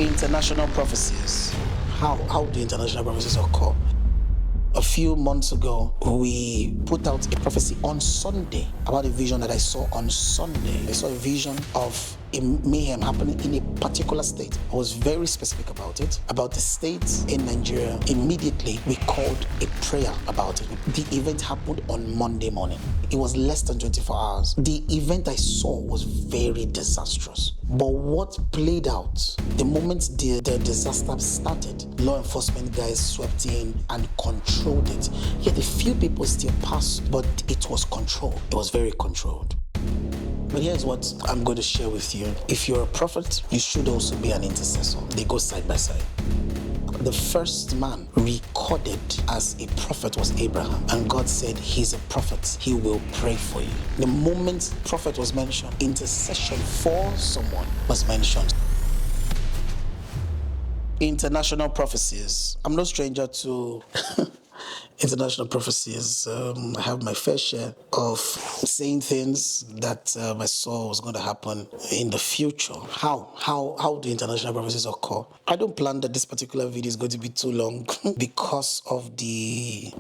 International prophecies. How do international prophecies occur? A few months ago, we put out a prophecy on Sunday about a vision that I saw on Sunday. I saw a vision of a mayhem happening in a particular state. I was very specific about it, about the states in Nigeria. Immediately, we called a prayer about it. The event happened on Monday morning. It was less than 24 hours. The event I saw was very disastrous. But what played out, the moment the disaster started, law enforcement guys swept in and controlled it. Yet a few people still passed, but it was controlled. It was very controlled. But here's what I'm going to share with you. If you're a prophet, you should also be an intercessor. They go side by side. The first man recorded as a prophet was Abraham, and God said he's a prophet. He will pray for you. The moment prophet was mentioned, intercession for someone was mentioned. International prophecies. I'm no stranger to international prophecies. I have my fair share of saying things that I saw was going to happen in the future. How do international prophecies occur? I don't plan that this particular video is going to be too long because of the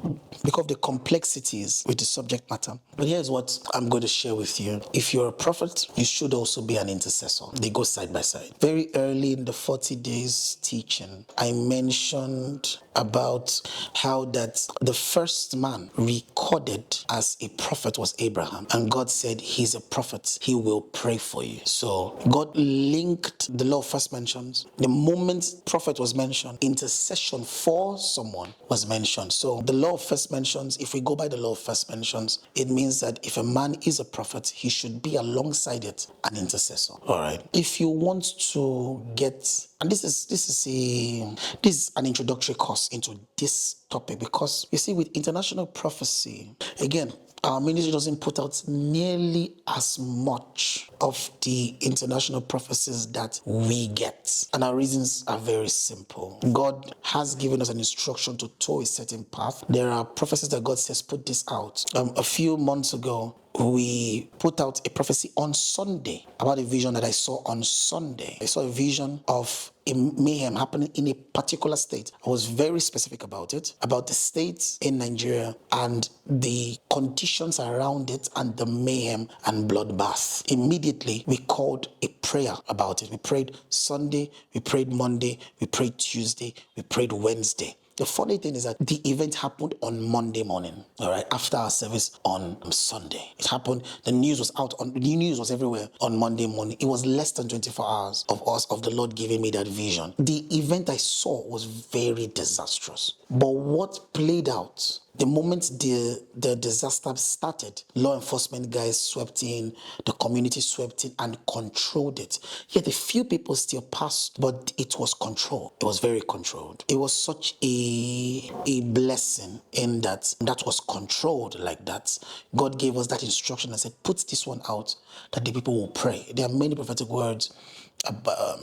complexities with the subject matter. But here's what I'm going to share with you. If you're a prophet, you should also be an intercessor. They go side by side. Very early in the 40 days teaching, I mentioned about how that the first man recorded as a prophet was Abraham, and God said he's a prophet. He will pray for you. So God linked the law of first mentions. The moment prophet was mentioned, intercession for someone was mentioned. So the law of first mentions, if we go by the law of first mentions, it means that if a man is a prophet, he should be alongside it an intercessor. All right. If you want to get, and this is an introductory course into this topic, because you see, with international prophecy, again, our ministry doesn't put out nearly as much of the international prophecies that we get. And our reasons are very simple. God has given us an instruction to toe a certain path. There are prophecies that God says, put this out. A few months ago, we put out a prophecy on Sunday about a vision that I saw on Sunday. I saw a vision of a mayhem happening in a particular state. I was very specific about it, about the states in Nigeria and the conditions around it and the mayhem and bloodbath. Immediately, we called a prayer about it. We prayed Sunday, we prayed Monday, we prayed Tuesday, we prayed Wednesday. The funny thing is that the event happened on Monday morning, all right, after our service on Sunday. It happened, the news was out, the news was everywhere on Monday morning. It was less than 24 hours of the Lord giving me that vision. The event I saw was very disastrous. But what played out, the moment the disaster started, law enforcement guys swept in, the community swept in and controlled it. Yet a few people still passed, but it was controlled. It was very controlled. It was such a blessing in that was controlled like that. God gave us that instruction and said, put this one out that the people will pray. There are many prophetic words,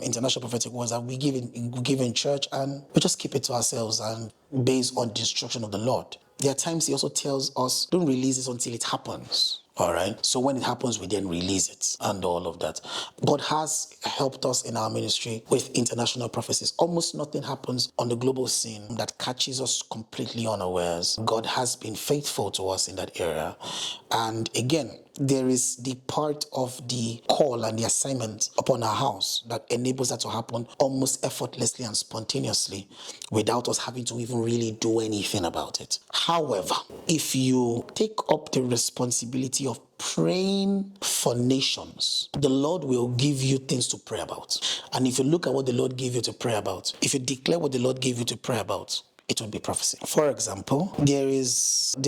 international prophetic words that we give in church, and we just keep it to ourselves and based on the instruction of the Lord. There are times he also tells us, don't release this until it happens. All right. So when it happens, we then release it and all of that. God has helped us in our ministry with international prophecies. Almost nothing happens on the global scene that catches us completely unawares. God has been faithful to us in that area. And again, there is the part of the call and the assignment upon our house that enables that to happen almost effortlessly and spontaneously without us having to even really do anything about it. However, if you take up the responsibility of praying for nations, the Lord will give you things to pray about. And if you look at what the Lord gave you to pray about, if you declare what the Lord gave you to pray about, it would be prophecy. For example, there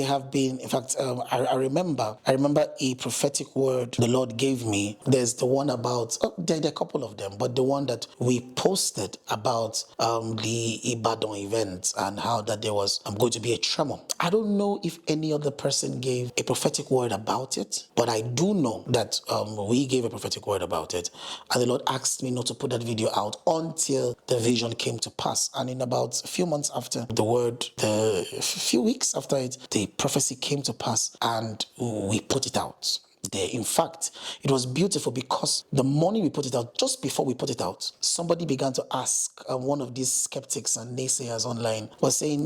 have been, in fact, I remember a prophetic word the Lord gave me. There's the one about, there are a couple of them, but the one that we posted about the Ibadan event and how that there was going to be a tremor. I don't know if any other person gave a prophetic word about it, but I do know that we gave a prophetic word about it. And the Lord asked me not to put that video out until the vision came to pass. And in about a few months after a few weeks after it, the prophecy came to pass and we put it out. there. In fact, it was beautiful because the morning we put it out, just before we put it out, somebody began to ask, one of these skeptics and naysayers online was saying,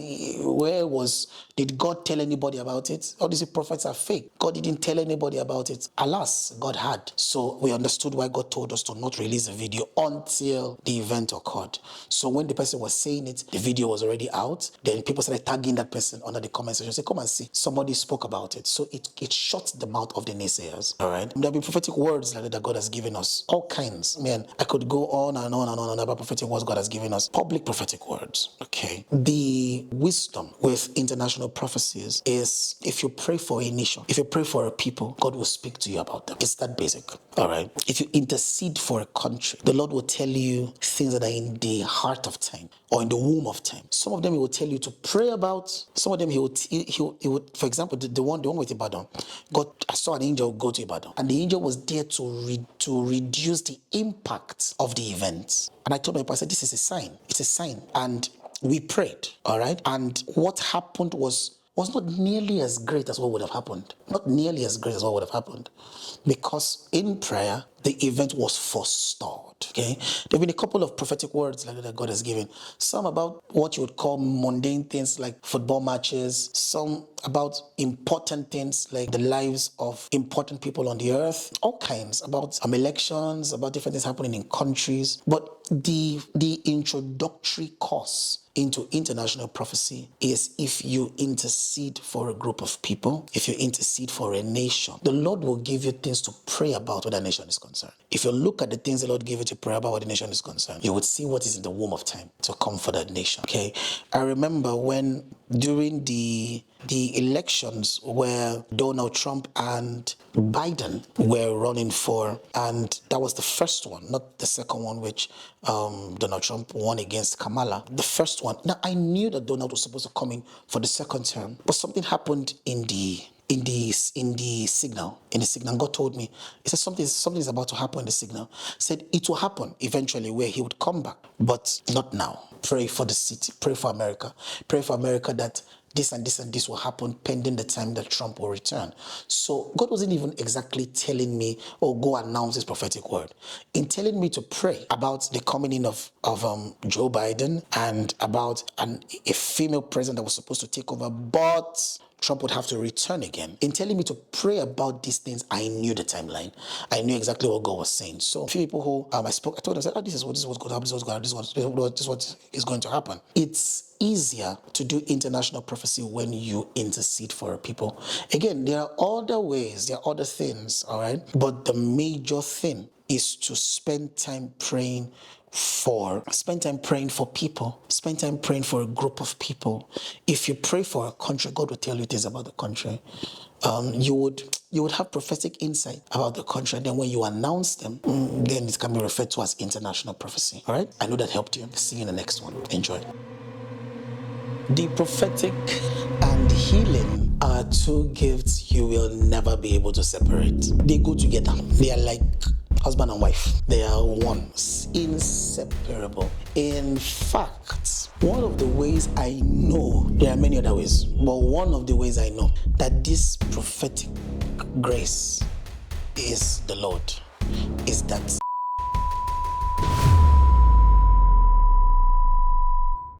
did God tell anybody about it? All these prophets are fake. God didn't tell anybody about it. Alas, God had. So we understood why God told us to not release the video until the event occurred. So when the person was saying it, the video was already out. Then people started tagging that person under the comment section. Say, come and see. Somebody spoke about it. So it shut the mouth of the naysayers. All right. There'll be prophetic words like that God has given us. All kinds. Man, I could go on and on and on about prophetic words God has given us. Public prophetic words. Okay. The wisdom with international prophecies is if you pray for a nation, if you pray for a people, God will speak to you about them. It's that basic. All right. If you intercede for a country, the Lord will tell you things that are in the heart of time or in the womb of time. Some of them He will tell you to pray about. Some of them He would, for example, the one with Ibadan. God, I saw an angel go to Ibadan, and the angel was there to reduce the impact of the event. And I told my pastor, I said, this is a sign. It's a sign. And we prayed, all right? And what happened was not nearly as great as what would have happened. Not nearly as great as what would have happened. Because in prayer, the event was forestalled. Okay? There have been a couple of prophetic words like that God has given. Some about what you would call mundane things like football matches. Some about important things like the lives of important people on the earth. All kinds. About elections, about different things happening in countries. But the introductory course into international prophecy is if you intercede for a group of people, if you intercede for a nation, the Lord will give you things to pray about where that nation is concerned. If you look at the things the Lord gave you to pray about where the nation is concerned, you would see what is in the womb of time to come for that nation. Okay, I remember when during the elections where Donald Trump and Biden were running for, and that was the first one, not the second one, which Donald Trump won against Kamala. The first one. Now I knew that Donald was supposed to come in for the second term, but something happened in the signal. In the signal, God told me, He said something is about to happen in the signal. He said it will happen eventually where He would come back, but not now. Pray for the city. Pray for America. Pray for America that this and this and this will happen pending the time that Trump will return. So God wasn't even exactly telling me, oh, go announce this prophetic word. In telling me to pray about the coming in of Joe Biden and about a female president that was supposed to take over, but Trump would have to return again. In telling me to pray about these things, I knew the timeline. I knew exactly what God was saying. So a few people who I told them, I said, oh, this is what's going to happen, this is what is going to happen. It's easier to do international prophecy when you intercede for people. Again, there are other ways, there are other things, all right? But the major thing is to spend time praying for people, spend time praying for a group of people. If you pray for a country, God will tell you things about the country. You would have prophetic insight about the country, and then when you announce them, then it can be referred to as international prophecy. All right, I know that helped you. See you in the next one. Enjoy. The prophetic and healing are two gifts you will never be able to separate. They go together. They are like husband and wife. They are one, inseparable. In fact, one of the ways I know, there are many other ways, but one of the ways I know that this prophetic grace is the Lord is that